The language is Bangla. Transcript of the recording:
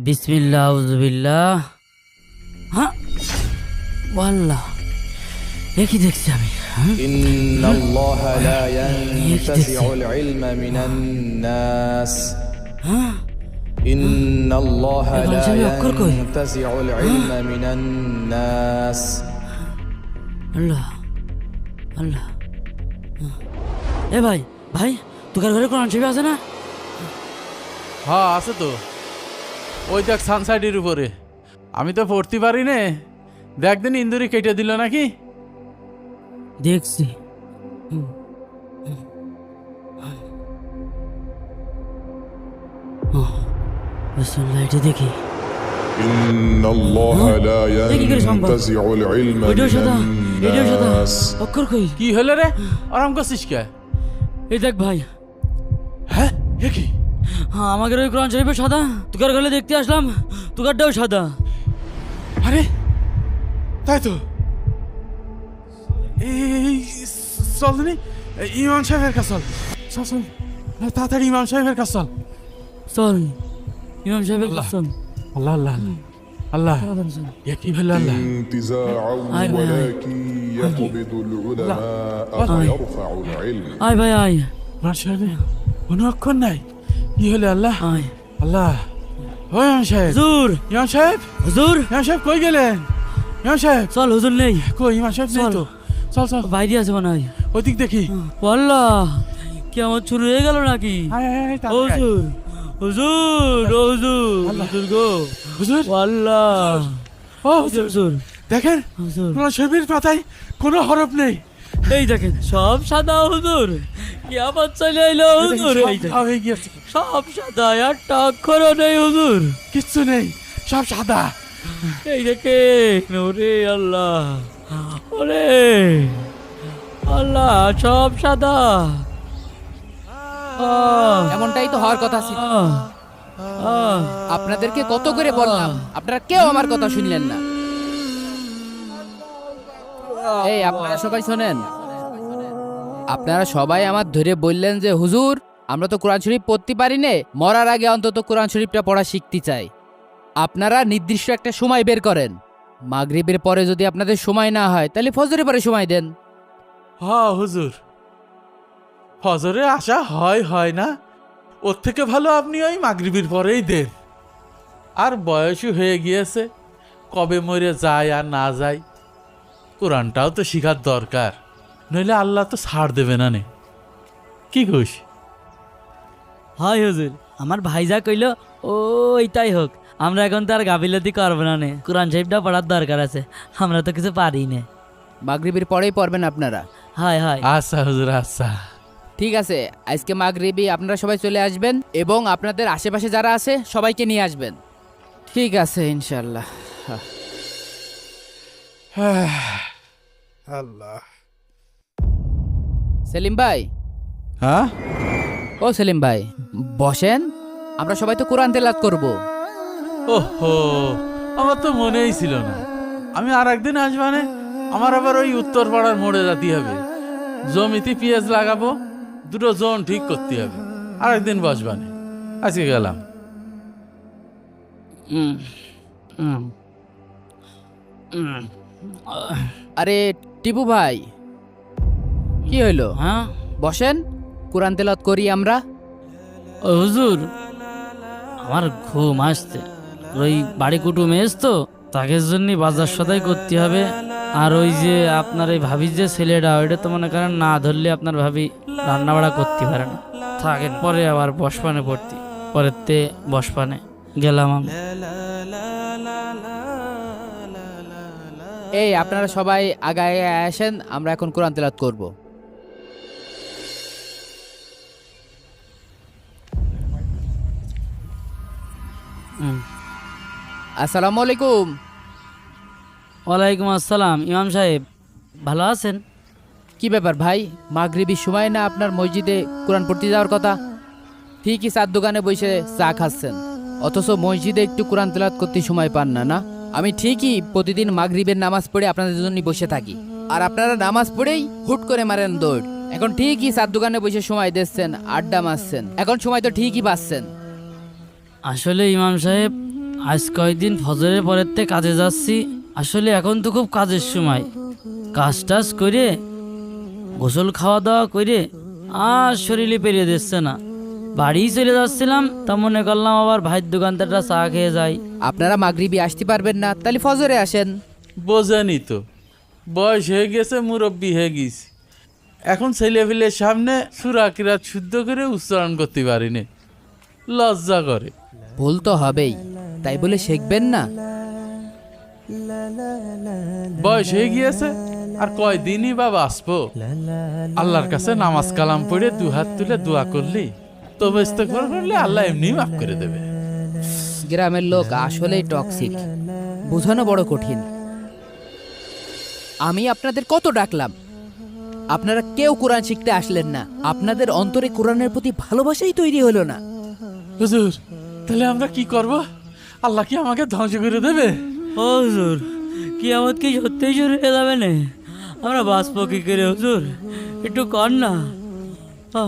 বিসমিল্লাহ আউযুবিল্লাহ। হ্যাঁ ওয়াল্লাহ, একই দেখছি আমি। ইন্নাল্লাহা লা ইয়ানতাজিউল ইলমা মিনান নাস। হ্যাঁ ইন্নাল্লাহা লা আমি অক্ষর কই? ইয়ানতাজিউল ইলমা মিনান নাস। আল্লাহ আল্লাহ। এ ভাই ভাই, তোকার ঘরে কোরআন শরীফ আছে না? হ্যাঁ আছে তো, ওই দেখ সানসাইডের উপরে। আমি তো পড়তে পারি নে, দেখ দিন ইন্দুরি কেটে দিল নাকি। দেখছি। বিসমিল্লাহ, এটা দেখি। إن الله لا দেখি করে সংবাদ। ينتزع العلم এটাও সাদা, من এটাও সাদা। الناس অক্ষর কই? কি হলো রে, আরাম করছিস কে? এই দেখ ভাই, হ্যাঁ এ কি? হ্যাঁ আমাদের ওই কোরআন শরীফের সাদা, তোকার ঘরে দেখতে আসলাম, তোকারটাও সাদা। আরে তাই তো, এই চল দিনি ইমাম সাহেবের কাছে চল। চল চল তাড়াতাড়ি ইমাম সাহেবের কাছে চল। চল ইমাম সাহেবের আল্লাহ। কাছে চল। আল্লাহ আল্লাহ আল্লাহ, তাড়াতাড়ি চল। এ কি হলো আল্লাহ? انتزاعا هاي هاي. ولكن يقبض العلماء هاي. ويرفع العلم. আয় ভাই আয় ইমাম সাহেবের কোনো অক্ষর নাই, কি হলো আল্লাহ? আয়। আল্লাহ, ও ইমাম সাহেব, হুজুর ইমাম সাহেব, হুজুর, ইমাম সাহেব কই গেলেন? ইমাম সাহেব চল হুজুর নেই, কই? ইমাম সাহেব নেই চল। তো। চল চল বাইরে আছে মনে হয়। ওই দিক দেখি। আল্লাহ, কি আমার শুরু হয়ে গেল নাকি? আয়, আয়, আয়, তাড়াতাড়ি আয়। হুজুর হুজুর ও হুজুর, হুজুর গো, হুজুর, আল্লাহ। ও হুজুর হুজুর, হুজুর দেখেন হুজুর, কোরআন শরীফের পাতায় কোনো হরফ নেই। এই দেখেন সব সাদা হুজুর, কি আবার চলে এলো হুজুর, এই দেখেন সব হয়ে গিয়েছে, সব সাদা, একটা অক্ষরও নেই হুজুর। কিচ্ছু নেই, সব সাদা। এই দেখে ওরে আল্লাহ, ওরে আল্লাহ, সব সাদা। এমনটাই তো হওয়ার কথা ছিল। আপনাদেরকে কত করে বললাম, আপনারা কেউ আমার কথা শুনলেন না। এই আপনারা সবাই শোনেন, আপনারা সবাই আমার ধরে বললেন যে হুজুর আমরা তো কোরআন শরীফ পড়তে পারি নে, মরার আগে অন্তত কোরআন শরীফটা পড়া শিখতে চাই। আপনারা নির্দিষ্ট একটা সময় বের করেন, মাগরিবের পরে যদি আপনাদের সময় না হয় তাহলে ফজরের পরে সময় দেন। হ্যাঁ হুজুর, ফজরে আসা হয় হয় না, ওর থেকে ভালো আপনি ওই মাগরিবের পরেই দেন। আর বয়সও হয়ে গিয়েছে, কবে মরে যায় আর না যায়, কোরআনটাও তো শিখার দরকার, নইলে আল্লাহ তো ছাড় দেবে না নে। কি কইস? হয় হুজুর, আমার ভাই যা কইল ও এইটাই হোক। আমরা এখন তো আর গাফিলতি করবো না নে, কোরআন শরীফটা পড়ার দরকার আছে, আমরা তো কিছু পারি না। মাগরিবের পরেই পড়বেন আপনারা। হায় হায়। আচ্ছা হুজুর, আচ্ছা। ঠিক আছে, আজকে মাগরিবি আপনারা সবাই চলে আসবেন এবং আপনাদের আশেপাশে যারা আছে সবাইকে নিয়ে আসবেন। ঠিক আছে ইনশাল্লাহ। আল্লাহ। সেলিম ভাই, হ্যাঁ ও সেলিম ভাই বসেন, আমরা সবাই তো কোরআন তেলাওয়াত করব। ওহো, আমার তো মনেই ছিল না। আমি আর একদিন আসবানে, আমার আবার ওই উত্তর পাড়ার মোড়ে যেতে হবে, জমিতে পেঁয়াজ লাগাবো, দুটো জোন ঠিক করতে হবে। আর একদিন বসবানে, আজকে গেলাম। আরে টিপু ভাই, কি হইলো? হ্যাঁ বসেন, কোরআন তেলাওয়াত করি আমরা। ও হুজুর, আমার ঘুম আসছে, ওই বাড়ি কুটুম এস তো, তাকে জন্য বাজার সদাই করতে হবে। আর ওই যে আপনার এই ভাবির যে ছেলেটা, ওইটা তো মনে করেন না ধরলে আপনার ভাবি রান্না বাড়া করতে পারে না। থাকেন, পরে আবার বসপানে পড়তি, পরের তে বসপানে গেলাম আমি। এই আপনারা সবাই আগায় আসেন, আমরা এখন কোরআন তেলাওয়াত করব। আসসালামু আলাইকুম। ওয়ালাইকুম আসসালাম। ইমাম সাহেব ভালো আছেন? কি ব্যাপার ভাই, মাগরিবির সময় না আপনার মসজিদে কোরআন পড়তে যাওয়ার কথা? ঠিকই চার দোকানে বসে চা খাচ্ছেন, অথচ মসজিদে একটু কোরআন তেলাওয়াত করতে সময় পান না। না, আমি ঠিকই প্রতিদিন মাগরিবের নামাজ পড়ে আপনাদের জন্য বসে থাকি, আর আপনারা নামাজ পড়েই হুট করে মারেন দৌড়। এখন ঠিকই চার দোকানে বসে সময় দিচ্ছেন, আড্ডা মারছেন, এখন সময় তো ঠিকই পাচ্ছেন। আসলে ইমাম সাহেব, আজ কয়েকদিন ফজরের পরের থেকে কাজে যাচ্ছি। আসলে এখন তো খুব কাজের সময়, কাজ টাজ করে গোসল খাওয়া দাওয়া করে আর শরীরে পেরিয়ে দিচ্ছে না। বাড়ি চলে যাচ্ছিলাম, তা মনে করলাম আবার ভাইয়ের দোকানদারটা চা খেয়ে যাই। আপনারা মাগরিবি আসতে পারবেন না, তাহলে ফজরে আসেন। বোঝেনি তো, বয়স হয়ে গেছে, মুরব্বী হয়ে গেছি। এখন ছেলেপিলের সামনে সূরা কিরাত শুদ্ধ করে উচ্চারণ করতে পারিনি, লজ্জা করে। ভুল তো হবেই, তাই বলে শিখবেন না। বয়স হয়ে গিয়েছে, আর কয়দিনই বা বাঁচবো। আল্লাহর কাছে নামাজ কালাম পড়ে দুহাত তুলে দোয়া করলি, তবে ইস্তেগফার করলে আল্লাহ এমনি মাফ করে দেবে। গ্রামের লোক আসলেই টক্সিক, বোঝানো বড় কঠিন। আমি আপনাদের কত ডাকলাম, আপনারা কেউ কোরআন শিখতে আসলেন না। আপনাদের অন্তরে কোরআনের প্রতি ভালোবাসাই তৈরি হলো না। হুজুর, তাহলে আমরা কি করব? আল্লাহ কি আমাকে ধ্বংস করে দেবে? ও হুজুর, কিয়ামত কি সত্যিই শুরু হয়ে যাবে না? আমরা বাঁচবো কি করে হুজুর? একটু কর না।